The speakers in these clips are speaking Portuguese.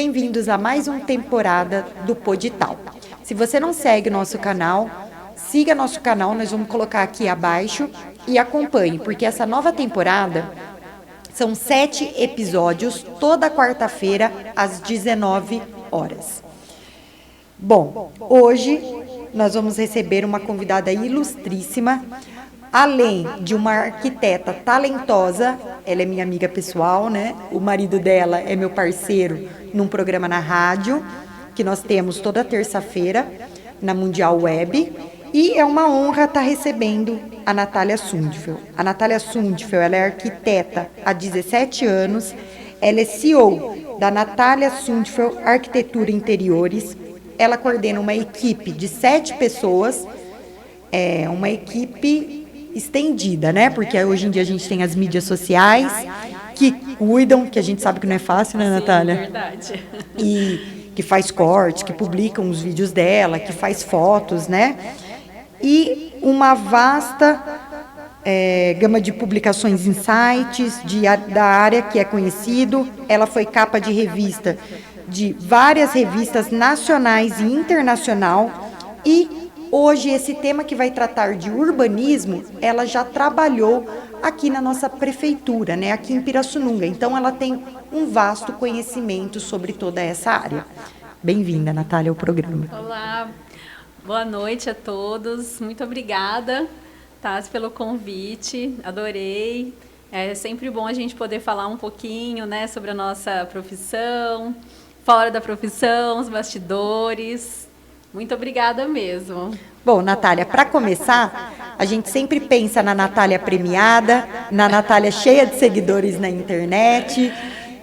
Bem-vindos a mais uma temporada do Podital. Se você não segue o nosso canal, siga nosso canal, nós vamos colocar aqui abaixo e acompanhe, porque essa nova temporada são 7 episódios, toda quarta-feira, às 19 horas. Bom, hoje nós vamos receber uma convidada ilustríssima, além de uma arquiteta talentosa, ela é minha amiga pessoal, né? O marido dela é meu parceiro num programa na rádio, que nós temos toda terça-feira, na Mundial Web. E é uma honra estar recebendo a Natália Sundfeld. A Natália Sundfeld, ela é arquiteta há 17 anos, ela é CEO da Natália Sundfeld Arquitetura Interiores. Ela coordena uma equipe de 7 pessoas, uma equipe estendida, né? Porque hoje em dia a gente tem as mídias sociais que cuidam, que a gente sabe que não é fácil, né, Natália? Sim, verdade. E que faz cortes, que publicam os vídeos dela, que faz fotos, né? E uma vasta gama de publicações em sites da área que é conhecido. Ela foi capa de revista de várias revistas nacionais e internacional. E hoje esse tema que vai tratar de urbanismo, ela já trabalhou aqui na nossa prefeitura, né, aqui em Pirassununga. Então ela tem um vasto conhecimento sobre toda essa área. Bem-vinda, Natália, ao programa. Olá, boa noite a todos. Muito obrigada, Tassi, pelo convite. Adorei. É sempre bom a gente poder falar um pouquinho, né, sobre a nossa profissão, fora da profissão, os bastidores. Muito obrigada mesmo. Bom, Natália, para começar, a gente sempre pensa na Natália premiada, na Natália cheia de seguidores na internet,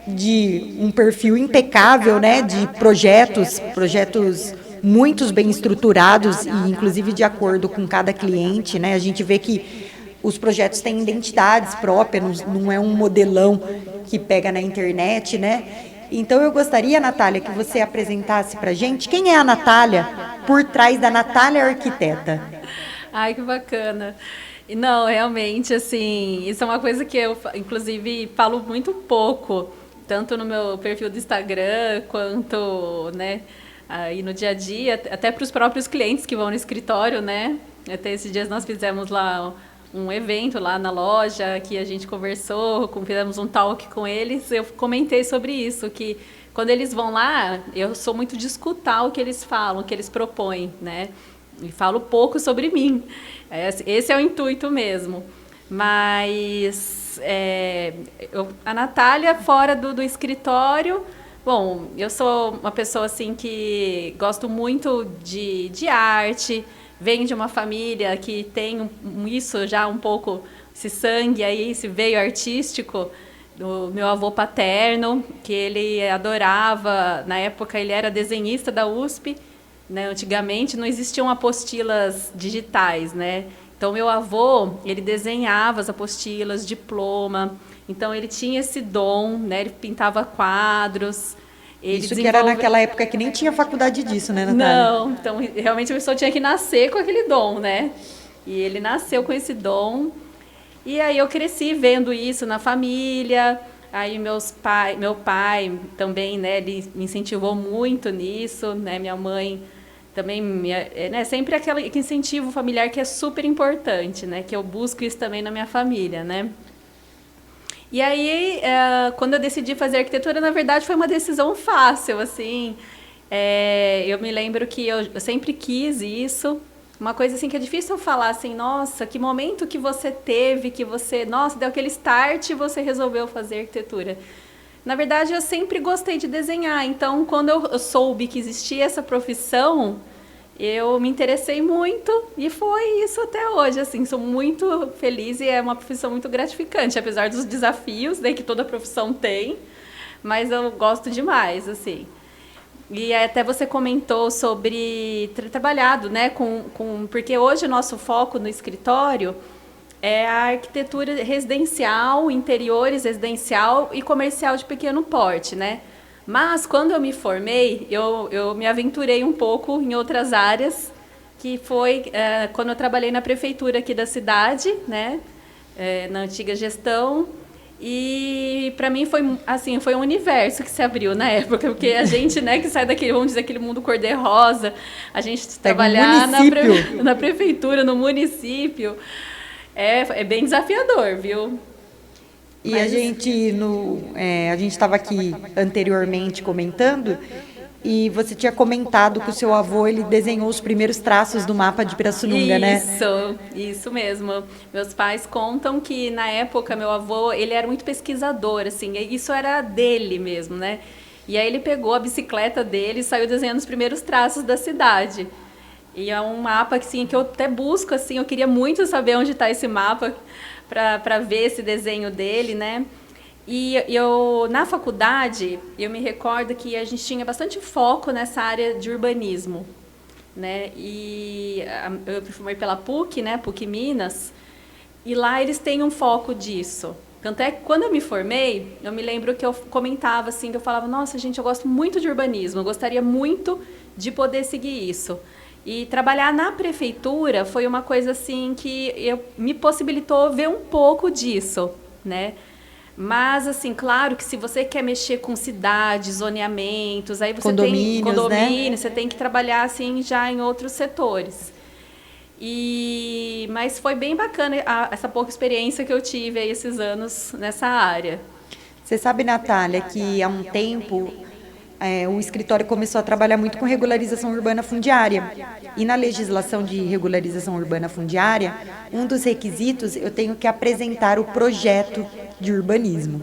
de um perfil impecável, né, de projetos muito bem estruturados e, inclusive, de acordo com cada cliente, né? A gente vê que os projetos têm identidades próprias, não é um modelão que pega na internet, né? Então, eu gostaria, Natália, que você apresentasse para a gente quem é a Natália por trás da Natália Arquiteta. Ai, que bacana. E não, realmente, assim, isso é uma coisa que eu, inclusive, falo muito pouco, tanto no meu perfil do Instagram, quanto, né, aí no dia a dia, até para os próprios clientes que vão no escritório, né? Até esses dias nós fizemos lá um evento lá na loja, que a gente conversou, fizemos um talk com eles, eu comentei sobre isso, que quando eles vão lá, eu sou muito de escutar o que eles falam, o que eles propõem, né? E falo pouco sobre mim. Esse é o intuito mesmo. Mas a Natália, fora do escritório, bom, eu sou uma pessoa assim que gosto muito de arte, venho de uma família que tem isso já um pouco, esse sangue aí, esse veio artístico do meu avô paterno, que ele adorava, na época ele era desenhista da USP, né, antigamente não existiam apostilas digitais, né? Então meu avô, ele desenhava as apostilas, diploma, então ele tinha esse dom, né? Ele pintava quadros. Isso que era naquela época que nem tinha faculdade disso, né, Natália? Não, então realmente a pessoa tinha que nascer com aquele dom, né? E ele nasceu com esse dom. E aí eu cresci vendo isso na família. Aí meu pai também, né, ele me incentivou muito nisso, né? Minha mãe também, né, sempre aquele incentivo familiar que é super importante, né? Que eu busco isso também na minha família, né? E aí, quando eu decidi fazer arquitetura, na verdade, foi uma decisão fácil, assim. Eu me lembro que eu sempre quis isso. Uma coisa assim que é difícil eu falar assim, nossa, que momento que você teve, que você, nossa, deu aquele start e você resolveu fazer arquitetura. Na verdade, eu sempre gostei de desenhar. Então, quando eu soube que existia essa profissão, eu me interessei muito e foi isso até hoje, assim, sou muito feliz e é uma profissão muito gratificante, apesar dos desafios, né, que toda profissão tem, mas eu gosto demais, assim. E até você comentou sobre ter trabalhado, né, porque hoje o nosso foco no escritório é a arquitetura residencial, interiores residencial e comercial de pequeno porte, né? Mas, quando eu me formei, eu me aventurei um pouco em outras áreas, que foi quando eu trabalhei na prefeitura aqui da cidade, né, na antiga gestão, E para mim foi assim, foi um universo que se abriu na época, porque a gente, né, que sai daquele, vamos dizer, aquele mundo cor-de-rosa, a gente trabalhar na prefeitura, no município, é bem desafiador, viu? E a gente a gente estava aqui anteriormente comentando, e você tinha comentado que o seu avô ele desenhou os primeiros traços do mapa de Pirassununga, né? Isso mesmo. Meus pais contam que na época meu avô ele era muito pesquisador, assim, isso era dele mesmo, né? E aí ele pegou a bicicleta dele e saiu desenhando os primeiros traços da cidade. E é um mapa assim, que eu até busco, assim, eu queria muito saber onde está esse mapa para ver esse desenho dele, né? E eu, na faculdade, eu me recordo que a gente tinha bastante foco nessa área de urbanismo, né? E eu me formei pela PUC, né? PUC Minas, e lá eles têm um foco disso. Tanto é que quando eu me formei, eu me lembro que eu comentava assim, que eu falava, nossa, gente, eu gosto muito de urbanismo, eu gostaria muito de poder seguir isso. E trabalhar na prefeitura foi uma coisa assim que me possibilitou ver um pouco disso, né? Mas, assim, claro que se você quer mexer com cidades, zoneamentos, aí você tem condomínio, né? Você tem que trabalhar, assim, já em outros setores. Mas foi bem bacana essa pouca experiência que eu tive aí esses anos nessa área. Você sabe, Natália, que há um tempo o escritório começou a trabalhar muito com regularização urbana fundiária. E na legislação de regularização urbana fundiária, um dos requisitos, eu tenho que apresentar o projeto de urbanismo.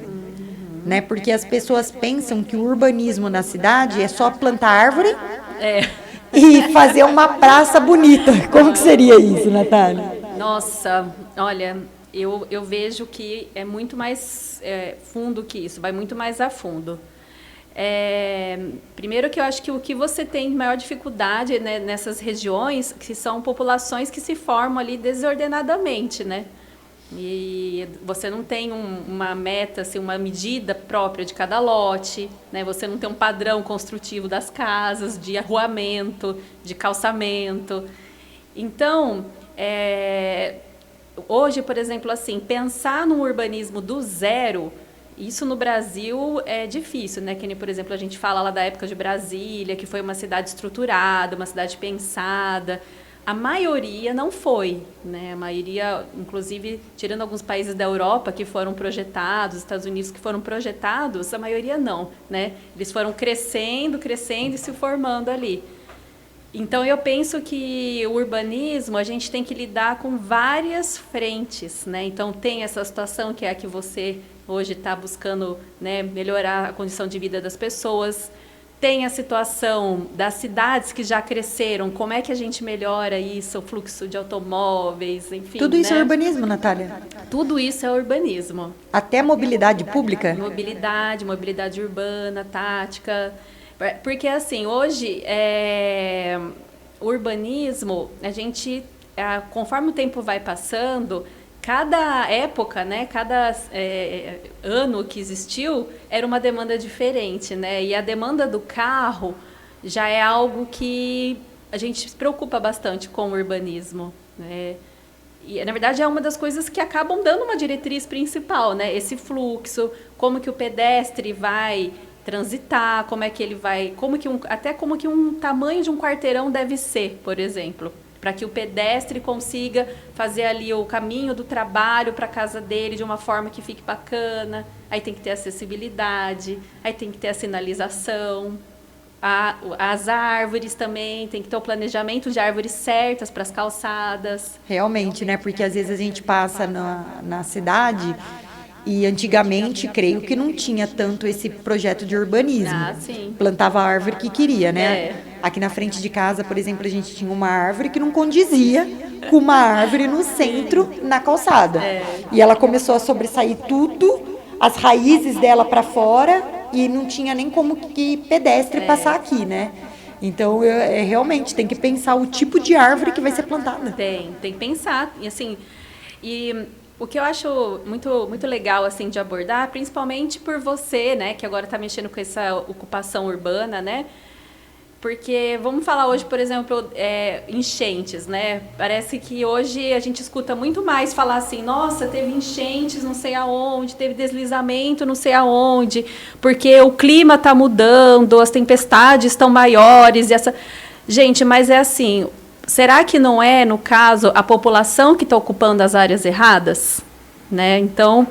Né? Porque as pessoas pensam que o urbanismo na cidade é só plantar árvore e fazer uma praça bonita. Como que seria isso, Natália? Nossa, olha, eu vejo que é muito mais fundo que isso, vai muito mais a fundo. Primeiro que eu acho que o que você tem de maior dificuldade, né, nessas regiões, que são populações que se formam ali desordenadamente, né? E você não tem uma meta, assim, uma medida própria de cada lote, né? Você não tem um padrão construtivo das casas, de arruamento, de calçamento. Então, hoje, por exemplo, assim, pensar num urbanismo do zero, isso no Brasil é difícil, né? Que nem, por exemplo, a gente fala lá da época de Brasília, que foi uma cidade estruturada, uma cidade pensada. A maioria não foi, né? A maioria, inclusive, tirando alguns países da Europa que foram projetados, Estados Unidos que foram projetados, a maioria não, né? Eles foram crescendo e se formando ali. Então, eu penso que o urbanismo, a gente tem que lidar com várias frentes, né? Então, tem essa situação que é a que você hoje está buscando, né, melhorar a condição de vida das pessoas. Tem a situação das cidades que já cresceram, como é que a gente melhora isso, o fluxo de automóveis, enfim. Tudo isso né? é urbanismo, Natália? Tudo isso é urbanismo. Até mobilidade pública? Mobilidade urbana, tática. Porque, assim, hoje, o urbanismo, a gente, conforme o tempo vai passando, cada época, né, cada ano que existiu, era uma demanda diferente, né? E a demanda do carro já é algo que a gente se preocupa bastante com o urbanismo, né? E, na verdade, é uma das coisas que acabam dando uma diretriz principal, né? Esse fluxo, como que o pedestre vai transitar, como é que ele vai, até como que um tamanho de um quarteirão deve ser, por exemplo, para que o pedestre consiga fazer ali o caminho do trabalho para a casa dele de uma forma que fique bacana. Aí tem que ter acessibilidade, aí tem que ter a sinalização, as árvores também, tem que ter o planejamento de árvores certas para as calçadas. Realmente, né? Porque às vezes a gente passa na cidade e antigamente, creio que não tinha tanto esse projeto de urbanismo. Sim. Plantava a árvore que queria, né? Aqui na frente de casa, por exemplo, a gente tinha uma árvore que não condizia com uma árvore no centro, na calçada. E ela começou a sobressair tudo, as raízes dela para fora, e não tinha nem como que pedestre passar aqui, né? Então, realmente, tem que pensar o tipo de árvore que vai ser plantada. Tem que pensar. E assim, o que eu acho muito, muito legal assim, de abordar, principalmente por você, né, que agora está mexendo com essa ocupação urbana, né? Porque vamos falar hoje, por exemplo, enchentes, né? Parece que hoje a gente escuta muito mais falar assim, nossa, teve enchentes não sei aonde, teve deslizamento não sei aonde, porque o clima está mudando, as tempestades estão maiores. Gente, mas é assim, será que não é, no caso, a população que está ocupando as áreas erradas? Né? Então,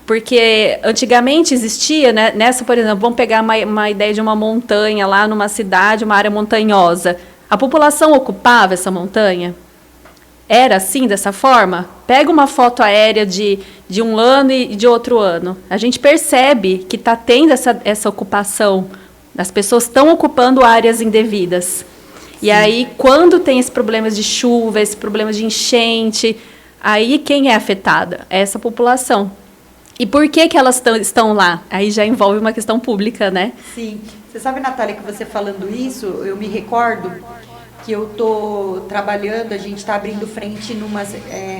porque antigamente existia, né, nessa, por exemplo, vamos pegar uma ideia de uma montanha lá numa cidade, uma área montanhosa. A população ocupava essa montanha? Era assim, dessa forma? Pega uma foto aérea de um ano e de outro ano. A gente percebe que está tendo essa ocupação. As pessoas estão ocupando áreas indevidas. E aí, quando tem esses problemas de chuva, esses problemas de enchente, aí quem é afetada? É essa população. E por que elas estão lá? Aí já envolve uma questão pública, né? Sim. Você sabe, Natália, que você falando isso, eu me recordo que eu estou trabalhando, a gente está abrindo frente numa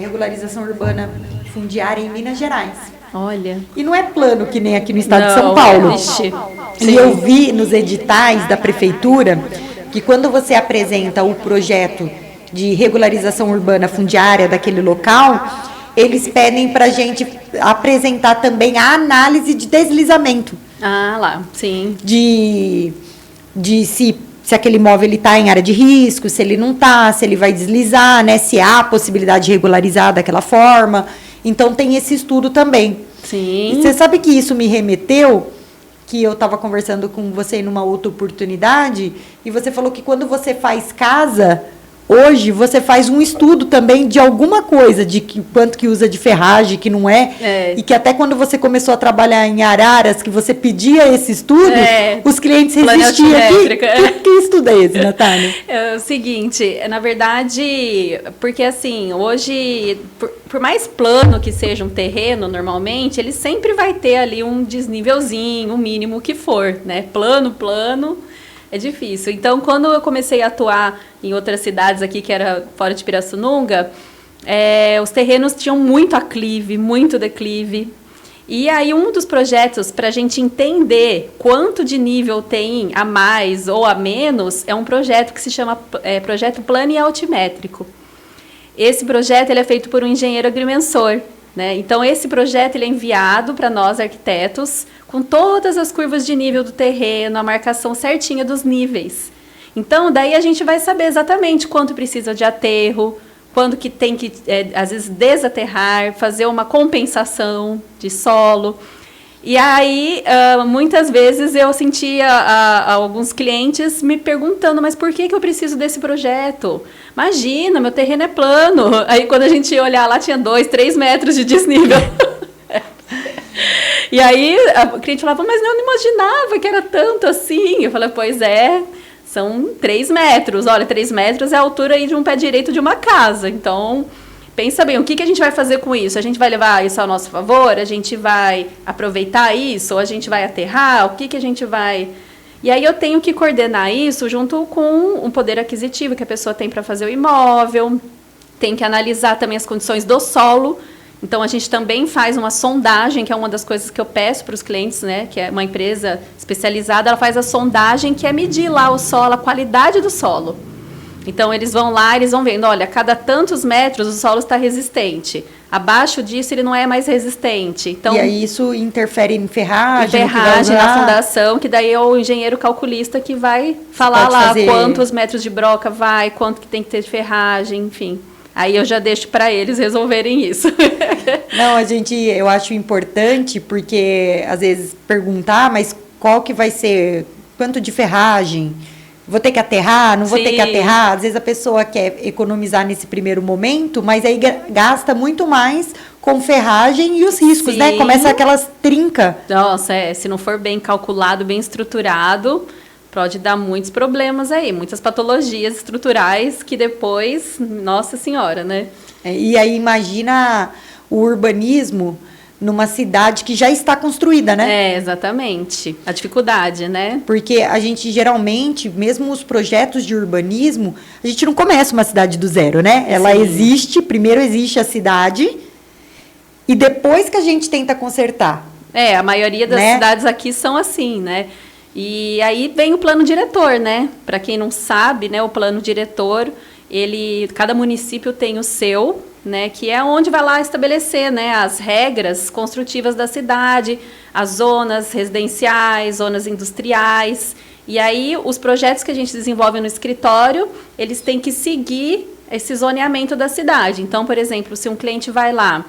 regularização urbana fundiária em Minas Gerais. Olha. E não é plano que nem aqui no estado de São Paulo. E eu vi nos editais da prefeitura que quando você apresenta o projeto de regularização urbana fundiária daquele local, eles pedem para a gente apresentar também a análise de deslizamento. Ah, lá, sim. De se aquele imóvel está em área de risco, se ele não está, se ele vai deslizar, né, se há possibilidade de regularizar daquela forma. Então, tem esse estudo também. Sim. E você sabe que isso me remeteu, que eu estava conversando com você numa outra oportunidade, e você falou que quando você faz casa... Hoje você faz um estudo também de alguma coisa, de quanto que usa de ferragem, que não é, e que até quando você começou a trabalhar em Araras, que você pedia esse estudo, os clientes resistiam. Que estudo é esse, Natália? É o seguinte, na verdade, porque assim, hoje, por mais plano que seja um terreno, normalmente, ele sempre vai ter ali um desnívelzinho, o mínimo que for, né? Plano, é difícil. Então, quando eu comecei a atuar em outras cidades aqui, que era fora de Pirassununga, os terrenos tinham muito aclive, muito declive. E aí, um dos projetos, para a gente entender quanto de nível tem a mais ou a menos, é um projeto que se chama Projeto Plano e Altimétrico. Esse projeto ele é feito por um engenheiro agrimensor. Né? Então, esse projeto ele é enviado para nós, arquitetos, com todas as curvas de nível do terreno, a marcação certinha dos níveis. Então, daí a gente vai saber exatamente quanto precisa de aterro, quando que tem que, às vezes, desaterrar, fazer uma compensação de solo. E aí, muitas vezes, eu sentia alguns clientes me perguntando, mas por que eu preciso desse projeto? Imagina, meu terreno é plano. Aí, quando a gente ia olhar lá, tinha 2, 3 metros de desnível. E aí, o cliente falava, mas eu não imaginava que era tanto assim. Eu falei, pois é, são 3 metros. Olha, 3 metros é a altura aí de um pé direito de uma casa. Então, pensa bem, o que a gente vai fazer com isso? A gente vai levar isso ao nosso favor? A gente vai aproveitar isso? Ou a gente vai aterrar? O que a gente vai... E aí eu tenho que coordenar isso junto com um poder aquisitivo que a pessoa tem para fazer o imóvel, tem que analisar também as condições do solo. Então, a gente também faz uma sondagem, que é uma das coisas que eu peço para os clientes, né, que é uma empresa especializada, ela faz a sondagem, que é medir lá o solo, a qualidade do solo. Então, eles vão lá, eles vão vendo, olha, a cada tantos metros o solo está resistente. Abaixo disso, ele não é mais resistente. Então, e aí isso interfere em ferragem? Ferragem na fundação, que daí é o engenheiro calculista que vai falar lá quantos metros de broca vai, quanto que tem que ter de ferragem, enfim. Aí eu já deixo para eles resolverem isso. Não, eu acho importante, porque às vezes perguntar, mas qual que vai ser, quanto de ferragem? Vou ter que aterrar? Não vou ter que aterrar? Às vezes a pessoa quer economizar nesse primeiro momento, mas aí gasta muito mais com ferragem e os riscos, né? Começa aquelas trincas. Nossa, se não for bem calculado, bem estruturado, pode dar muitos problemas aí, muitas patologias estruturais que depois, nossa senhora, né? E aí imagina o urbanismo numa cidade que já está construída, né? Exatamente. A dificuldade, né? Porque a gente, geralmente, mesmo os projetos de urbanismo, a gente não começa uma cidade do zero, né? Ela existe, primeiro existe a cidade, e depois que a gente tenta consertar. A maioria das cidades aqui são assim, né? E aí vem o plano diretor, né? Para quem não sabe, né, o plano diretor, cada município tem o seu, né, que é onde vai lá estabelecer, né, as regras construtivas da cidade, as zonas residenciais, zonas industriais. E aí os projetos que a gente desenvolve no escritório, eles têm que seguir esse zoneamento da cidade. Então, por exemplo, se um cliente vai lá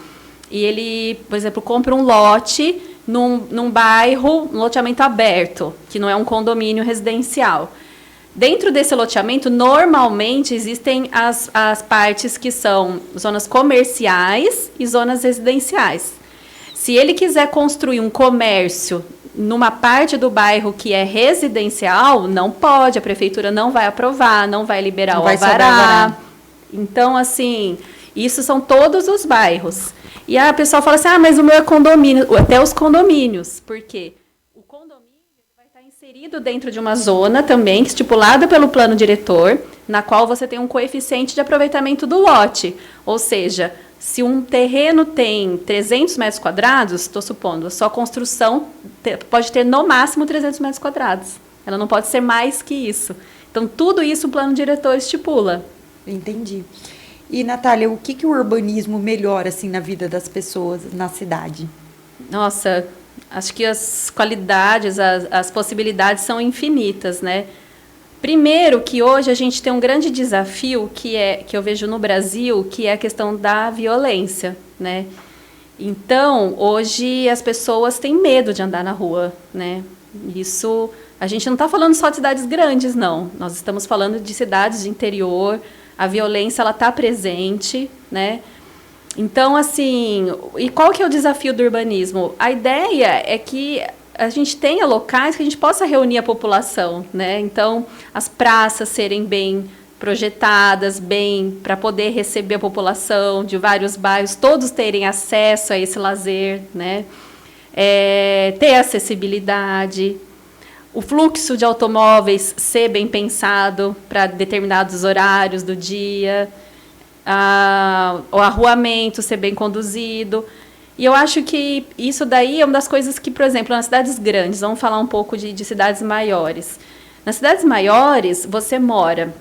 e ele, por exemplo, compra um lote num bairro, um loteamento aberto, que não é um condomínio residencial. Dentro desse loteamento, normalmente, existem as partes que são zonas comerciais e zonas residenciais. Se ele quiser construir um comércio numa parte do bairro que é residencial, não pode, a prefeitura não vai aprovar, não vai liberar o alvará. Então, assim, isso são todos os bairros. E a pessoa fala assim, mas o meu é condomínio, até os condomínios. Por quê? O condomínio vai estar inserido dentro de uma zona também, estipulada pelo plano diretor, na qual você tem um coeficiente de aproveitamento do lote. Ou seja, se um terreno tem 300 metros quadrados, estou supondo, a sua construção pode ter no máximo 300 metros quadrados. Ela não pode ser mais que isso. Então, tudo isso o plano diretor estipula. Entendi. E, Natália, o que o urbanismo melhora assim, na vida das pessoas na cidade? Nossa, acho que as qualidades, as possibilidades são infinitas, né? Primeiro, que hoje a gente tem um grande desafio que eu vejo no Brasil, que é a questão da violência, né? Então, hoje as pessoas têm medo de andar na rua, né? Isso, a gente não está falando só de cidades grandes, não. Nós estamos falando de cidades de interior. A violência, ela está presente, né? Então, assim, e qual que é o desafio do urbanismo? A ideia é que a gente tenha locais que a gente possa reunir a população, né? Então, as praças serem bem projetadas, bem para poder receber a população de vários bairros, todos terem acesso a esse lazer, né? Ter acessibilidade, o fluxo de automóveis ser bem pensado para determinados horários do dia, o arruamento ser bem conduzido. E eu acho que isso daí é uma das coisas que, por exemplo, nas cidades grandes, vamos falar um pouco de cidades maiores. Nas cidades maiores, você mora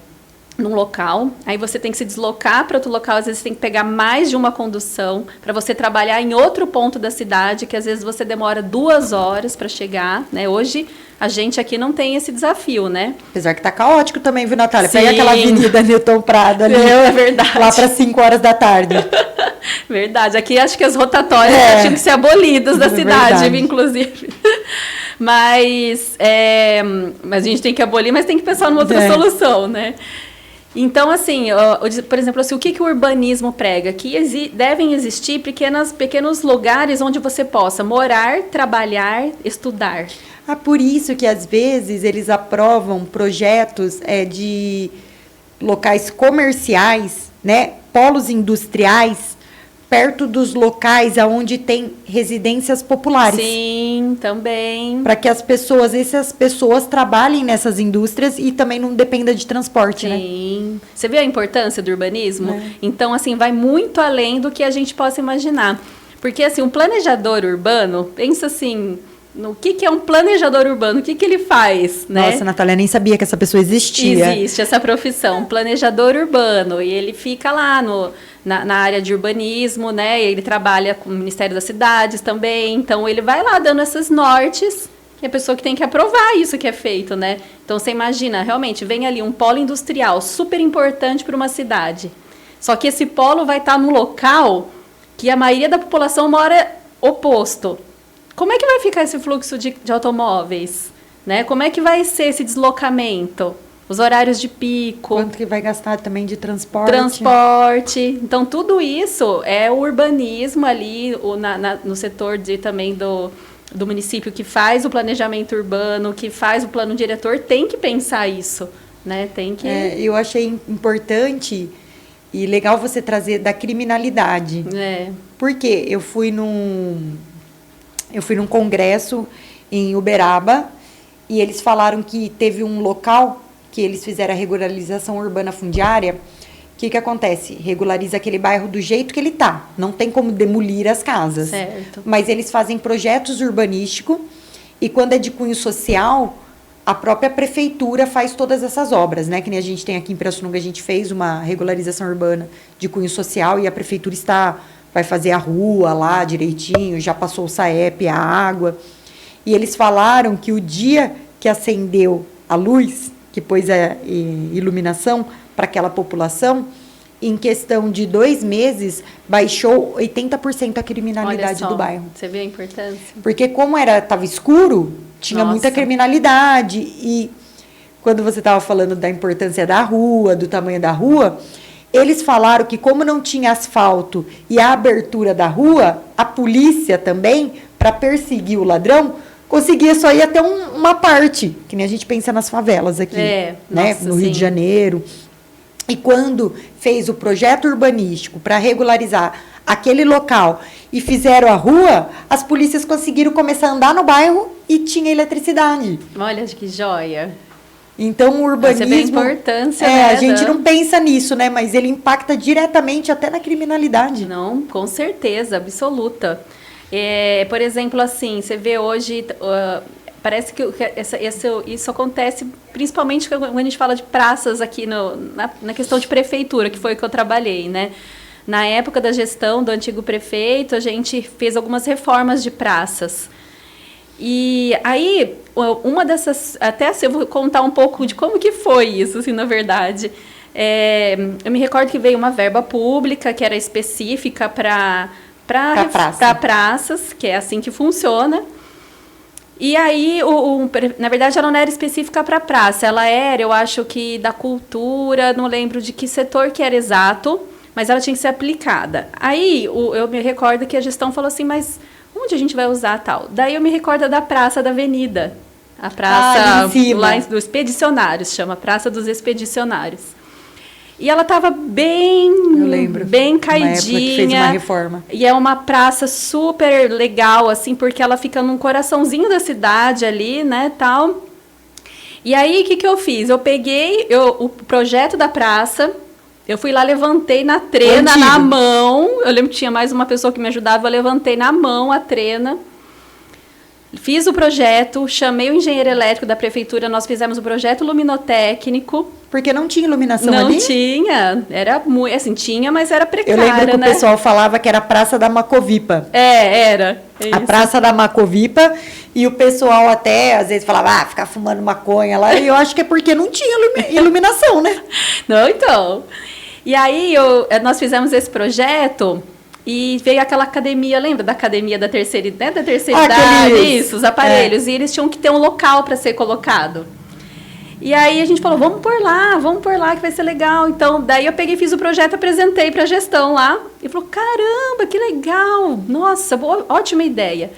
num local, aí você tem que se deslocar para outro local, às vezes você tem que pegar mais de uma condução para você trabalhar em outro ponto da cidade, que às vezes você demora 2 horas para chegar, né? Hoje a gente aqui não tem esse desafio, né? Apesar que tá caótico também, viu, Natália? Sim. Pega aquela avenida Newton Prado ali, é verdade. Lá para 5 horas da tarde. Verdade, aqui acho que as rotatórias tinham que ser abolidas da cidade, verdade. Inclusive. Mas a gente tem que abolir, mas tem que pensar numa outra solução, né? Então, assim, por exemplo, assim, o que o urbanismo prega? Que devem existir pequenos lugares onde você possa morar, trabalhar, estudar. Por isso que, às vezes, eles aprovam projetos de locais comerciais, né, polos industriais, perto dos locais onde tem residências populares. Sim, também. Para que essas pessoas trabalhem nessas indústrias e também não dependa de transporte, né? Sim. Você vê a importância do urbanismo? Então, assim, vai muito além do que a gente possa imaginar. Porque, assim, um planejador urbano, pensa assim, no que é um planejador urbano, o que ele faz, né? Nossa, Natália, nem sabia que essa pessoa existia. Existe essa profissão, planejador urbano, e ele fica lá na área de urbanismo, né? Ele trabalha com o Ministério das Cidades também, então ele vai lá dando esses nortes, que é a pessoa que tem que aprovar isso que é feito, né? Então você imagina, realmente, vem ali um polo industrial super importante para uma cidade, só que esse polo vai estar num local que a maioria da população mora oposto. Como é que vai ficar esse fluxo de automóveis? Né? Como é que vai ser esse deslocamento? Os horários de pico. Quanto que vai gastar também de transporte? Então, tudo isso é o urbanismo ali, no setor também do município que faz o planejamento urbano, que faz o plano diretor, tem que pensar isso. Né? Tem que... eu achei importante e legal você trazer da criminalidade. Porque eu fui num congresso em Uberaba e eles falaram que teve um local que eles fizeram a regularização urbana fundiária. O que acontece? Regulariza aquele bairro do jeito que ele está. Não tem como demolir as casas. Certo. Mas eles fazem projetos urbanísticos e quando é de cunho social, a própria prefeitura faz todas essas obras, né? Que nem a gente tem aqui em Pirassununga, a gente fez uma regularização urbana de cunho social e a prefeitura vai fazer a rua lá direitinho, já passou o SAEP, a água. E eles falaram que o dia que acendeu a luz, que pôs a iluminação para aquela população, em questão de 2 meses, baixou 80% a criminalidade do bairro. Você vê a importância? Porque como estava escuro, tinha muita criminalidade. E quando você estava falando da importância da rua, do tamanho da rua, eles falaram que como não tinha asfalto e a abertura da rua, a polícia também, para perseguir o ladrão, conseguia só ir até uma parte, que nem a gente pensa nas favelas aqui, né? No Rio de Janeiro. E quando fez o projeto urbanístico para regularizar aquele local e fizeram a rua, as polícias conseguiram começar a andar no bairro e tinha eletricidade. Olha que joia. Então o urbanismo... Você vê a importância, né? A gente não pensa nisso, né? Mas ele impacta diretamente até na criminalidade. Não, com certeza, absoluta. Por exemplo, assim, você vê hoje... Parece que isso acontece principalmente quando a gente fala de praças aqui na questão de prefeitura, que foi o que eu trabalhei, né? Na época da gestão do antigo prefeito, a gente fez algumas reformas de praças. E aí, uma dessas... Até assim, eu vou contar um pouco de como que foi isso, assim, na verdade. Eu me recordo que veio uma verba pública que era específica para praças, que é assim que funciona. E aí, na verdade, ela não era específica para praça, ela era, eu acho que da cultura, não lembro de que setor que era exato, mas ela tinha que ser aplicada. Aí, eu me recordo que a gestão falou assim, mas onde a gente vai usar tal? Daí eu me recordo da Praça da Avenida, a praça lá dos Expedicionários, chama Praça dos Expedicionários. E ela estava bem caidinha. Que fez uma reforma. E é uma praça super legal, assim, porque ela fica num coraçãozinho da cidade ali, né, tal. E aí, o que eu fiz? Eu peguei o projeto da praça, eu fui lá, levantei na trena, na mão. Eu lembro que tinha mais uma pessoa que me ajudava, eu levantei na mão a trena. Fiz o projeto, chamei o engenheiro elétrico da prefeitura, nós fizemos o projeto luminotécnico. Porque não tinha iluminação ali? Não tinha, era muito, assim, tinha, mas era precária, né? Eu lembro que o pessoal falava que era a Praça da Macovipa. Era. A Praça da Macovipa, e o pessoal até, às vezes, falava, ficar fumando maconha lá, e eu acho que é porque não tinha iluminação, né? Não, então. E aí, nós fizemos esse projeto... E veio aquela academia, lembra da academia da terceira, né, da terceira idade? Isso, os aparelhos. E eles tinham que ter um local para ser colocado. E aí a gente falou, vamos por lá, que vai ser legal. Então, daí eu peguei, fiz o projeto, apresentei para a gestão lá. E falou, caramba, que legal. Nossa, ótima ideia.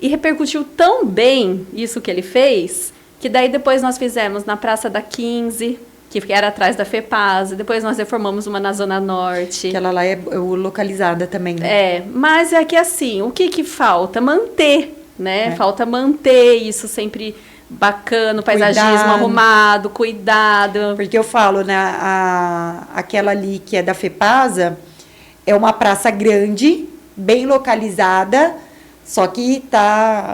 E repercutiu tão bem isso que ele fez, que daí depois nós fizemos na Praça da 15... que era atrás da FEPASA, depois nós reformamos uma na Zona Norte. Que ela lá é localizada também, né? Mas é que assim, o que falta? Manter, né? Falta manter isso sempre bacana, o paisagismo arrumado, cuidado. Porque eu falo, né, aquela ali que é da FEPASA, é uma praça grande, bem localizada, só que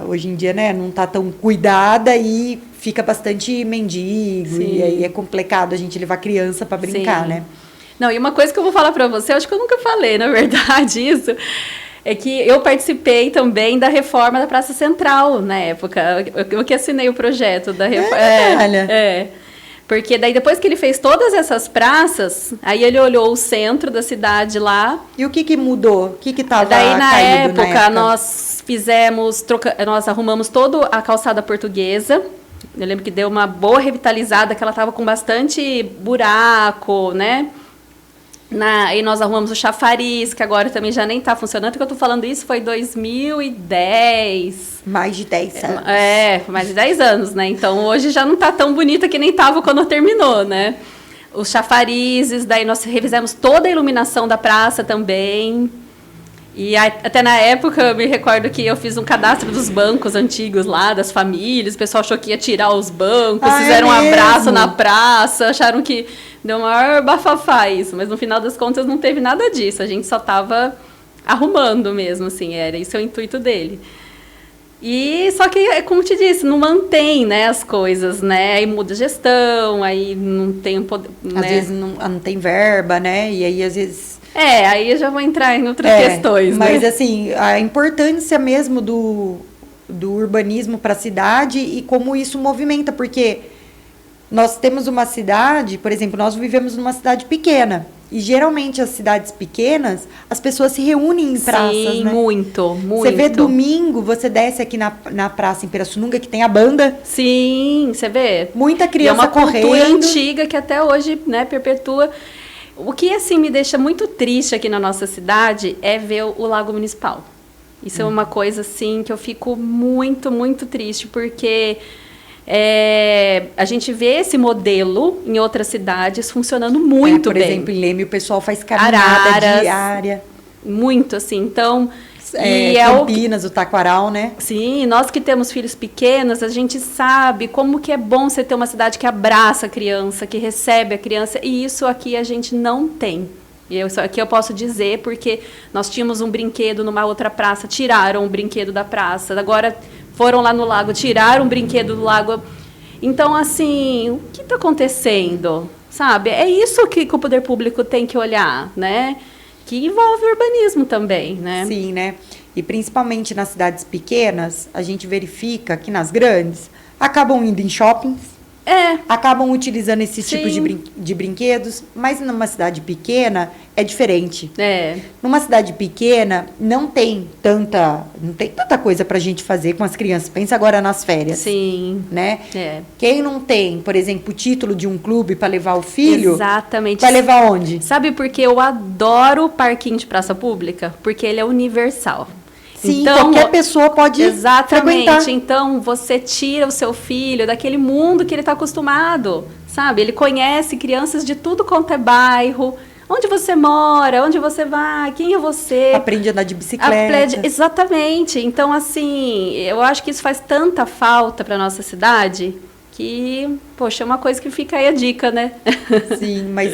hoje em dia, né, não tá tão cuidada e fica bastante mendigo. Sim. E aí é complicado a gente levar criança para brincar, né? Não, e uma coisa que eu vou falar para você, acho que eu nunca falei, na verdade, isso, é que eu participei também da reforma da Praça Central na época. Eu que assinei o projeto da reforma. Porque daí depois que ele fez todas essas praças, aí ele olhou o centro da cidade lá. E o que mudou? O que estava caído na época? Nós nós arrumamos toda a calçada portuguesa. Eu lembro que deu uma boa revitalizada, que ela estava com bastante buraco, né? Aí nós arrumamos o chafariz, que agora também já nem está funcionando, porque eu estou falando isso foi 2010. Mais de 10 anos. Mais de 10 anos, né? Então, hoje já não está tão bonita que nem estava quando terminou, né? Os chafarizes, daí nós revisamos toda a iluminação da praça também. E até na época, eu me recordo que eu fiz um cadastro dos bancos antigos lá, das famílias, o pessoal achou que ia tirar os bancos, fizeram um abraço na praça, acharam que deu o maior bafafá isso, mas no final das contas não teve nada disso, a gente só estava arrumando mesmo, assim, era esse o intuito dele. E só que, como te disse, não mantém, né, as coisas, né? Aí muda a gestão, aí não tem poder, Às né? vezes não tem verba, né? E aí, às vezes... Aí eu já vou entrar em outras questões, mas né? assim, a importância mesmo do urbanismo para a cidade e como isso movimenta, porque nós temos uma cidade, por exemplo, nós vivemos numa cidade pequena, e geralmente as cidades pequenas, as pessoas se reúnem em praças, Sim, né? muito. Você vê domingo, você desce aqui na praça em Pirassununga, que tem a banda. Sim, você vê. Muita criança é uma correndo. cultura antiga que até hoje, né, perpetua. O que, assim, me deixa muito triste aqui na nossa cidade é ver o Lago Municipal. Isso é uma coisa, assim, que eu fico muito, muito triste, porque a gente vê esse modelo em outras cidades funcionando muito bem. Por exemplo, em Leme, o pessoal faz caminhada Araras, diária. Muito, assim. Então... Campinas, o Taquaral, né? Sim, nós que temos filhos pequenos, a gente sabe como que é bom você ter uma cidade que abraça a criança, que recebe a criança, e isso aqui a gente não tem. E isso aqui eu posso dizer porque nós tínhamos um brinquedo numa outra praça, tiraram o brinquedo da praça, agora foram lá no lago, tiraram o brinquedo do lago. Então, assim, o que está acontecendo? Sabe? É isso que o poder público tem que olhar, né? Que envolve o urbanismo também, né? Sim, né? E principalmente nas cidades pequenas, a gente verifica que nas grandes acabam indo em shoppings, acabam utilizando esses tipos de brinquedos, mas numa cidade pequena é diferente. Numa cidade pequena não tem tanta coisa pra gente fazer com as crianças. Pensa agora nas férias. Sim. Né? Quem não tem, por exemplo, o título de um clube para levar o filho, exatamente, vai levar onde? Sabe por que eu adoro o parquinho de praça pública? Porque ele é universal. Sim, então, qualquer pessoa pode frequentar. Então, você tira o seu filho daquele mundo que ele está acostumado, sabe? Ele conhece crianças de tudo quanto é bairro. Onde você mora, onde você vai, quem é você. Aprende a andar de bicicleta. Exatamente. Então, assim, eu acho que isso faz tanta falta para nossa cidade que, poxa, é uma coisa que fica aí a dica, né? Sim, mas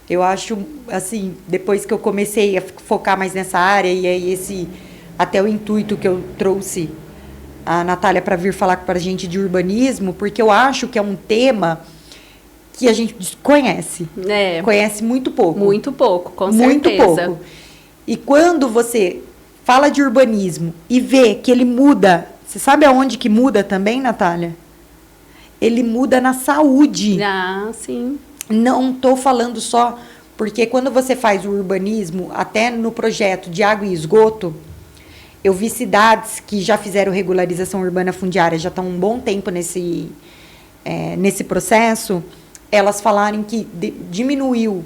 eu acho, assim, depois que eu comecei a focar mais nessa área, e aí até o intuito que eu trouxe a Natália para vir falar para a gente de urbanismo, porque eu acho que é um tema que a gente desconhece. Conhece muito pouco. Muito pouco, com certeza. Muito pouco. E quando você fala de urbanismo e vê que ele muda, você sabe aonde que muda também, Natália? Ele muda na saúde. Ah, sim. Não estou falando só, porque quando você faz o urbanismo, até no projeto de água e esgoto, eu vi cidades que já fizeram regularização urbana fundiária, já estão um bom tempo nesse processo, elas falarem que diminuiu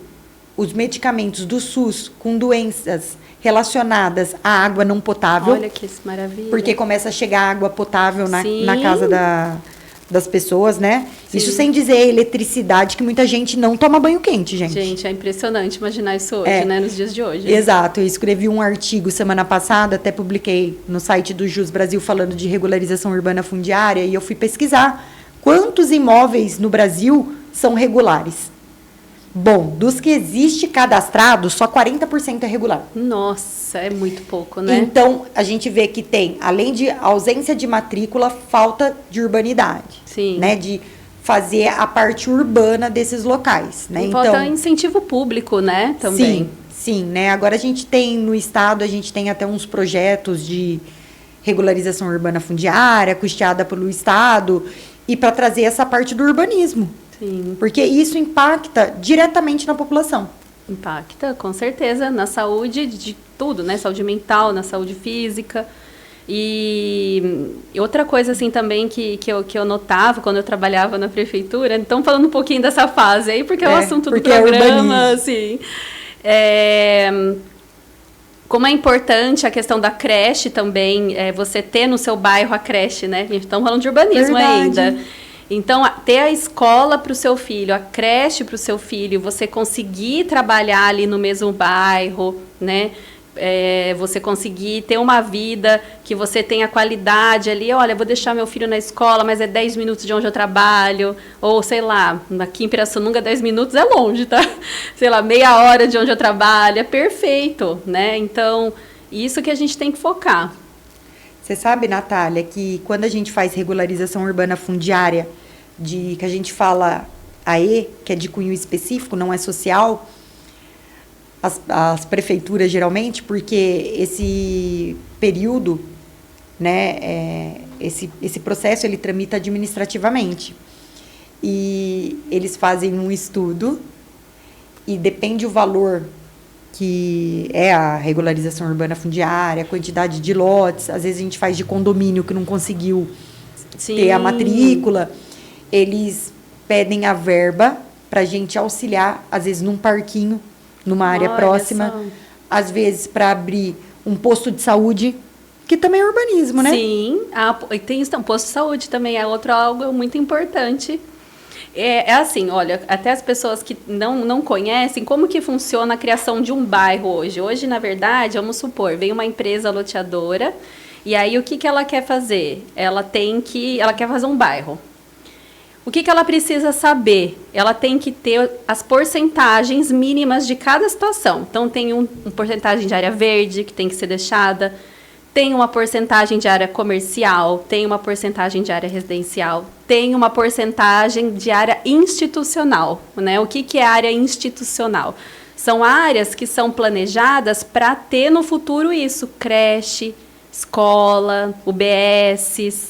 os medicamentos do SUS com doenças relacionadas à água não potável. Olha que maravilha. Porque começa a chegar água potável na casa das pessoas, né? Sim. Isso sem dizer a eletricidade, que muita gente não toma banho quente, gente. Gente, é impressionante imaginar isso hoje, né? Nos dias de hoje. Exato. Eu escrevi um artigo semana passada, até publiquei no site do Jus Brasil falando de regularização urbana fundiária, e eu fui pesquisar quantos imóveis no Brasil são regulares. Bom, dos que existe cadastrado, só 40% é regular. Nossa, é muito pouco, né? Então, a gente vê que tem, além de ausência de matrícula, falta de urbanidade. Sim. Né? De fazer a parte urbana desses locais, né? E falta incentivo público, né? Também. Sim, né? Agora a gente tem, no estado, a gente tem até uns projetos de regularização urbana fundiária, custeada pelo estado, e para trazer essa parte do urbanismo. Sim. Porque isso impacta diretamente na população. Impacta, com certeza, na saúde de tudo, né? Saúde mental, na saúde física. E outra coisa, assim, também que eu notava quando eu trabalhava na prefeitura, então falando um pouquinho dessa fase aí, porque é o assunto do programa, assim. Como é importante a questão da creche também, você ter no seu bairro a creche, né? Estamos falando de urbanismo ainda. Então, ter a escola para o seu filho, a creche para o seu filho, você conseguir trabalhar ali no mesmo bairro, né? Você conseguir ter uma vida que você tenha qualidade ali. Olha, vou deixar meu filho na escola, mas é 10 minutos de onde eu trabalho. Ou, sei lá, aqui em Pirassununga, 10 minutos é longe, tá? Sei lá, meia hora de onde eu trabalho. É perfeito, né? Então, isso que a gente tem que focar. Você sabe, Natália, que quando a gente faz regularização urbana fundiária, que a gente fala AE, que é de cunho específico, não é social, as prefeituras geralmente, porque esse período, né, esse processo ele tramita administrativamente. E eles fazem um estudo e depende o valor que é a regularização urbana fundiária, a quantidade de lotes, às vezes a gente faz de condomínio que não conseguiu ter a matrícula, eles pedem a verba para a gente auxiliar, às vezes num parquinho, numa área próxima, às vezes para abrir um posto de saúde, que também é urbanismo, né? Sim, e tem um posto de saúde também, é algo muito importante. É assim, olha, até as pessoas que não conhecem como que funciona a criação de um bairro hoje. Hoje, na verdade, vamos supor, vem uma empresa loteadora e aí o que ela quer fazer? Ela quer fazer um bairro. O que ela precisa saber? Ela tem que ter as porcentagens mínimas de cada situação. Então, tem uma porcentagem de área verde que tem que ser deixada, tem uma porcentagem de área comercial, tem uma porcentagem de área residencial, tem uma porcentagem de área institucional, né? O que é área institucional? São áreas que são planejadas para ter no futuro isso, creche, escola, UBSs,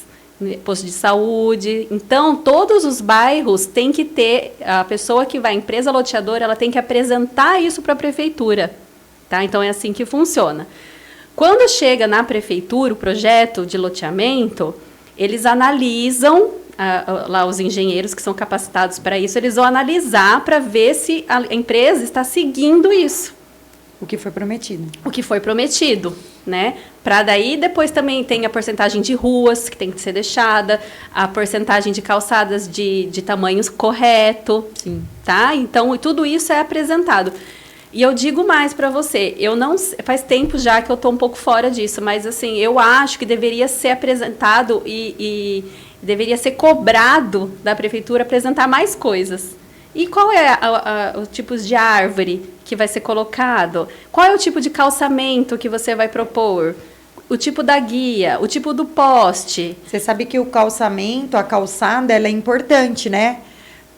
posto de saúde. Então, todos os bairros têm que ter, a pessoa que vai, a empresa loteadora, ela tem que apresentar isso para a prefeitura, tá? Então, é assim que funciona. Quando chega na prefeitura o projeto de loteamento, eles analisam, lá os engenheiros que são capacitados para isso, eles vão analisar para ver se a empresa está seguindo isso. O que foi prometido. O que foi prometido, né? Para daí, depois também tem a porcentagem de ruas que tem que ser deixada, a porcentagem de calçadas de tamanhos correto. Sim. Tá? Então, tudo isso é apresentado. E eu digo mais para você, faz tempo já que eu estou um pouco fora disso, mas assim, eu acho que deveria ser apresentado e deveria ser cobrado da prefeitura apresentar mais coisas. E qual é os tipos de árvore que vai ser colocado? Qual é o tipo de calçamento que você vai propor? O tipo da guia, o tipo do poste. Você sabe que o calçamento, a calçada, ela é importante, né?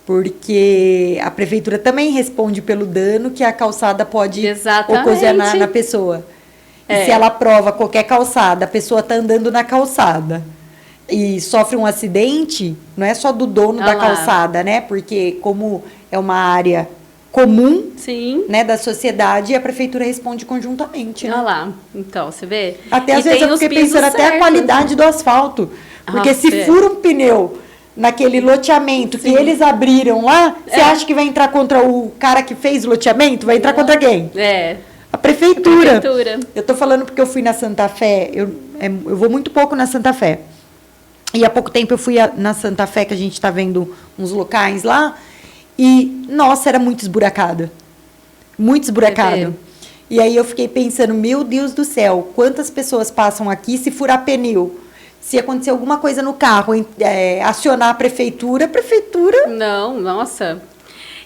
Porque a prefeitura também responde pelo dano que a calçada pode ocasionar na pessoa. E se ela aprova qualquer calçada, a pessoa está andando na calçada e sofre um acidente, não é só do dono da calçada, né? Porque como é uma área comum, sim, né, da sociedade, a prefeitura responde conjuntamente. Olha lá, então, você vê? Até às vezes eu fiquei pensando até a qualidade do asfalto. Porque se fura um pneu naquele loteamento que eles abriram lá, você acha que vai entrar contra o cara que fez o loteamento? Vai entrar contra quem? A prefeitura. Eu tô falando porque eu fui na Santa Fé, eu vou muito pouco na Santa Fé. E há pouco tempo eu fui na Santa Fé, que a gente tá vendo uns locais lá, e, nossa, era muito esburacado. Muito esburacado. E aí eu fiquei pensando, meu Deus do céu, quantas pessoas passam aqui se furar pneu? Se acontecer alguma coisa no carro, acionar a prefeitura... Não, nossa.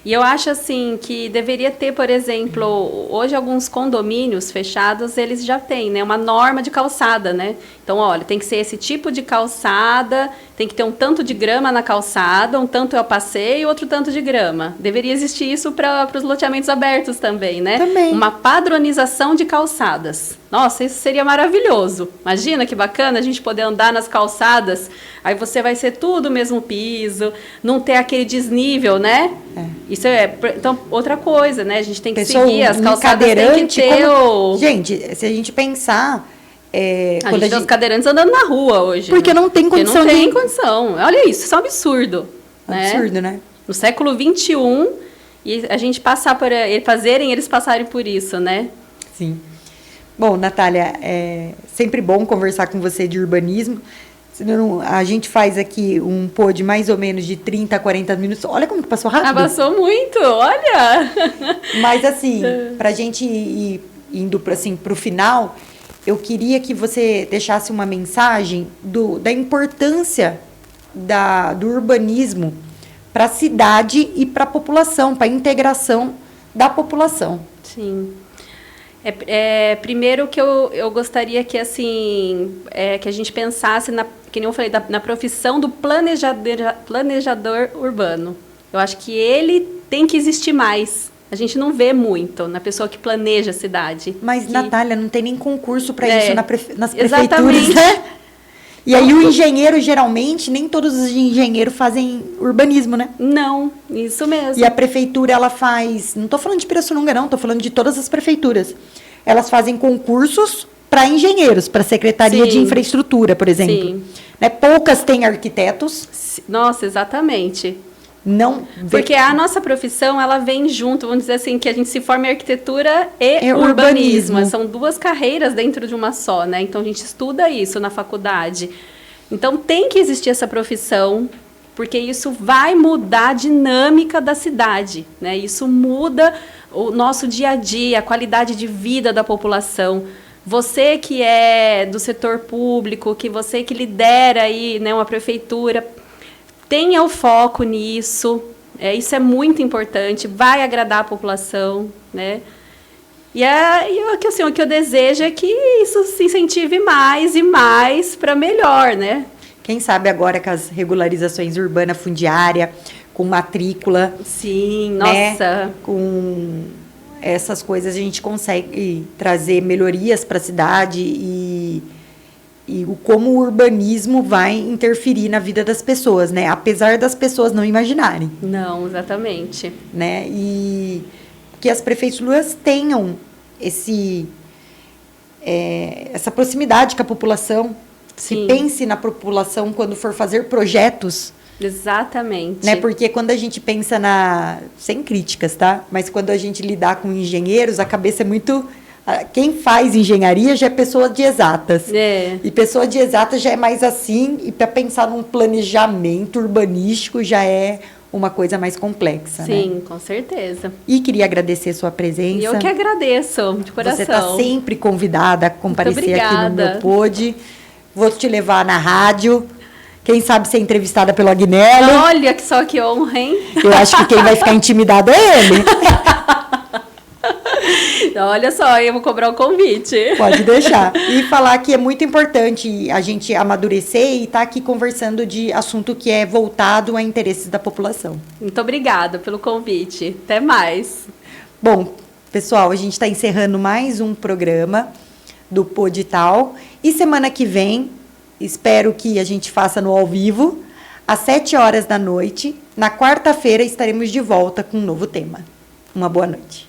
E eu acho assim que deveria ter, por exemplo, hoje alguns condomínios fechados, eles já têm, né, uma norma de calçada, né? Então, olha, tem que ser esse tipo de calçada, tem que ter um tanto de grama na calçada, um tanto é o passeio e outro tanto de grama. Deveria existir isso para os loteamentos abertos também, né? Também. Uma padronização de calçadas. Nossa, isso seria maravilhoso. Imagina que bacana a gente poder andar nas calçadas, aí você vai ser tudo o mesmo piso, não ter aquele desnível, né? Isso então, outra coisa, né? A gente tem que seguir, as calçadas tem que ter Gente, se a gente pensar... a gente tem os cadeirantes andando na rua hoje. Porque não tem condição. Porque não tem condição. Olha isso é um absurdo. Absurdo, né? No século XXI, e a gente passar por... eles passarem por isso, né? Sim. Bom, Natália, é sempre bom conversar com você de urbanismo. A gente faz aqui um pod mais ou menos de 30 a 40 minutos. Olha como que passou rápido. Passou muito, olha! Mas assim, pra gente ir indo pro final, eu queria que você deixasse uma mensagem da importância do urbanismo para a cidade e para a população, para a integração da população. Sim. Primeiro que eu gostaria que, assim, que a gente pensasse, que nem eu falei, na profissão do planejador urbano. Eu acho que ele tem que existir mais. A gente não vê muito na pessoa que planeja a cidade. Mas, Natália, não tem nem concurso para isso nas prefeituras, exatamente. né? E aí o engenheiro, geralmente, nem todos os engenheiros fazem urbanismo, né? Não, isso mesmo. E a prefeitura, ela faz... Não estou falando de Pirassununga, não. Estou falando de todas as prefeituras. Elas fazem concursos para engenheiros, para a Secretaria Sim. de Infraestrutura, por exemplo. Sim. Né? Poucas têm arquitetos. Nossa, exatamente. Não. Porque a nossa profissão, ela vem junto, vamos dizer assim, que a gente se forma em arquitetura e urbanismo. São duas carreiras dentro de uma só, né? Então, a gente estuda isso na faculdade. Então, tem que existir essa profissão, porque isso vai mudar a dinâmica da cidade, né? Isso muda o nosso dia a dia, a qualidade de vida da população. Você que é do setor público, você que lidera aí, né, uma prefeitura, tenha o foco nisso, isso é muito importante, vai agradar a população, né? O que eu desejo é que isso se incentive mais e mais para melhor, né? Quem sabe agora com as regularizações urbana fundiária, com matrícula. Sim, né? Nossa. Com essas coisas a gente consegue trazer melhorias para a cidade e como o urbanismo vai interferir na vida das pessoas, né? Apesar das pessoas não imaginarem. Não, exatamente. Né? E que as prefeituras tenham essa proximidade com a população. Sim. Se pense na população quando for fazer projetos. Exatamente. Né? Porque quando a gente pensa sem críticas, tá? Mas quando a gente lidar com engenheiros, a cabeça é muito... Quem faz engenharia já é pessoa de exatas. E pessoa de exatas já é mais assim, e para pensar num planejamento urbanístico já é uma coisa mais complexa. Sim, né? Com certeza. E queria agradecer sua presença. E eu que agradeço, de coração. Você está sempre convidada a comparecer aqui no meu pod. Vou te levar na rádio. Quem sabe ser entrevistada pelo Agnello. Olha só que honra, hein? Eu acho que quem vai ficar intimidado é ele. Olha só, eu vou cobrar o convite. Pode deixar. E falar que é muito importante a gente amadurecer e estar aqui conversando de assunto que é voltado a interesses da população. Muito obrigada pelo convite. Até mais. Bom, pessoal, a gente está encerrando mais um programa do Podital. E semana que vem, espero que a gente faça no ao vivo, às 7h. Na quarta-feira, estaremos de volta com um novo tema. Uma boa noite.